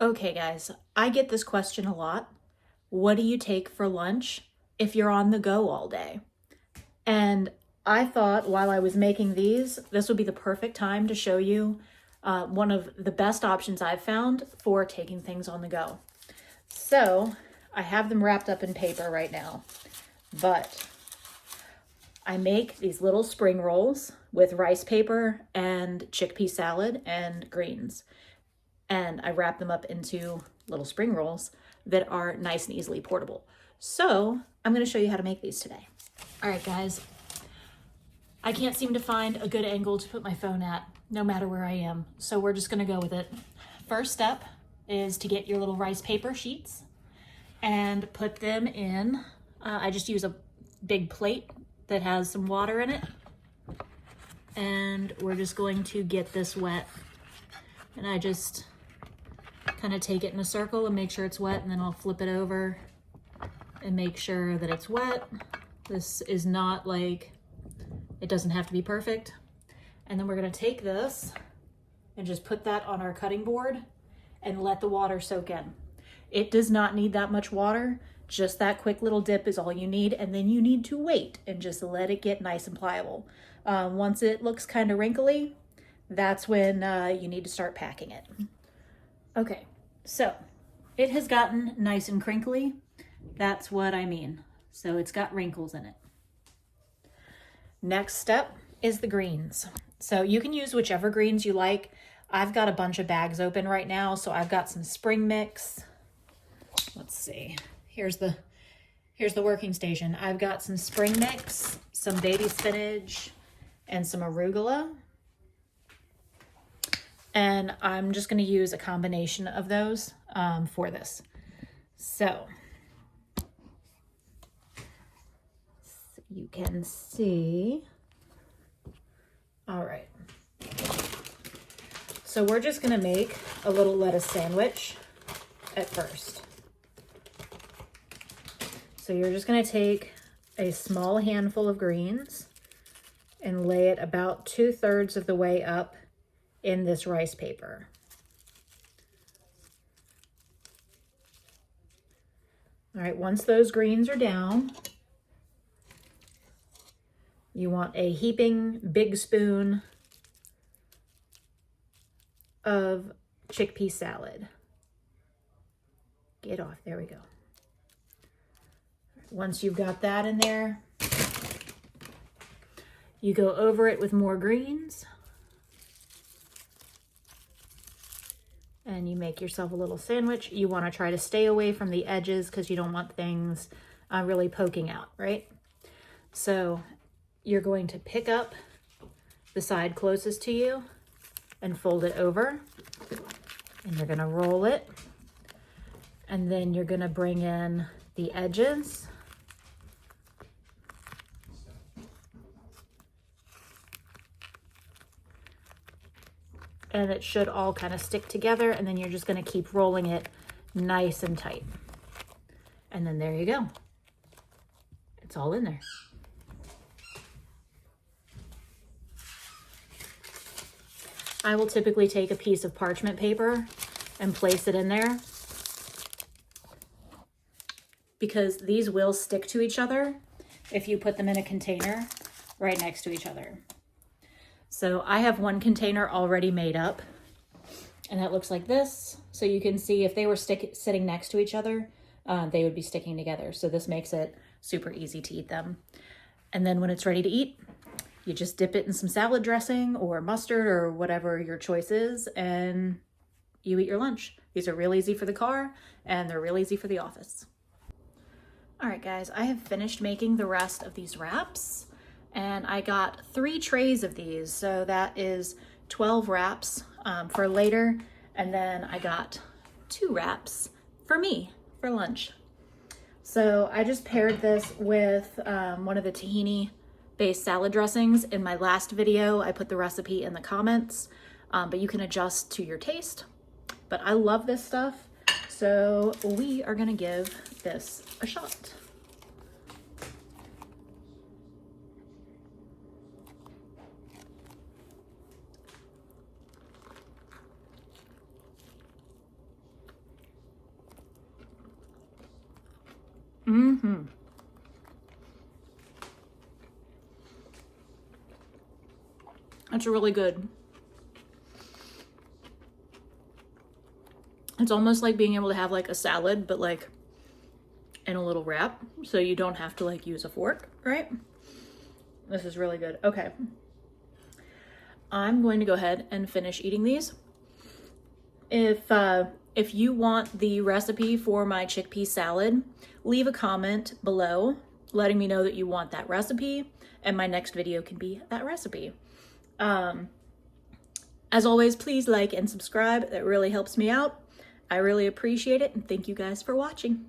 Okay, guys, I get this question a lot. What do you take for lunch if you're on the go all day? And I thought while I was making these, this would be the perfect time to show you one of the best options I've found for taking things on the go. So I have them wrapped up in paper right now, but I make these little spring rolls with rice paper and chickpea salad and greens. And I wrap them up into little spring rolls that are nice and easily portable. So I'm going to show you how to make these today. All right, guys, I can't seem to find a good angle to put my phone at, no matter where I am. So we're just going to go with it. First step is to get your little rice paper sheets and put them in. I just use a big plate that has some water in it. And we're just going to get this wet. And I just kind of take it in a circle and make sure it's wet, and then I'll flip it over and make sure that it's wet. This is not like, it doesn't have to be perfect. And then we're gonna take this and just put that on our cutting board and let the water soak in. It does not need that much water, just that quick little dip is all you need, and then you need to wait and just let it get nice and pliable. Once it looks kind of wrinkly, that's when you need to start packing it. Okay, so it has gotten nice and crinkly. That's what I mean. So it's got wrinkles in it. Next step is the greens. So you can use whichever greens you like. I've got a bunch of bags open right now, so I've got some spring mix. Let's see. Here's the working station. I've got some spring mix, some baby spinach, and some arugula. And I'm just going to use a combination of those for this. So you can see. All right. So we're just going to make a little lettuce sandwich at first. So you're just going to take a small handful of greens and lay it about 2/3 of the way up in this rice paper. All right, once those greens are down, you want a heaping big spoon of chickpea salad. Get off, there we go. Once you've got that in there, you go over it with more greens. And you make yourself a little sandwich. You want to try to stay away from the edges because you don't want things really poking out, right? So you're going to pick up the side closest to you and fold it over. And you're going to roll it. And then you're going to bring in the edges. And it should all kind of stick together, and then you're just going to keep rolling it nice and tight. And then there you go. It's all in there. I will typically take a piece of parchment paper and place it in there because these will stick to each other if you put them in a container right next to each other. So I have one container already made up, and that looks like this. So you can see if they were sitting next to each other, they would be sticking together. So this makes it super easy to eat them. And then when it's ready to eat, you just dip it in some salad dressing or mustard or whatever your choice is, and you eat your lunch. These are real easy for the car, and they're real easy for the office. All right, guys, I have finished making the rest of these wraps. And I got 3 trays of these, so that is 12 wraps for later. And then I got 2 wraps for me for lunch. So I just paired this with one of the tahini-based salad dressings. In my last video, I put the recipe in the comments, but you can adjust to your taste. But I love this stuff, so we are gonna give this a shot. That's really good. It's almost like being able to have like a salad, but like in a little wrap, so you don't have to like use a fork, right? This is really good. Okay. I'm going to go ahead and finish eating these. If you want the recipe for my chickpea salad, leave a comment below letting me know that you want that recipe, and my next video can be that recipe. As always, please like and subscribe. That really helps me out. I really appreciate it, and thank you guys for watching.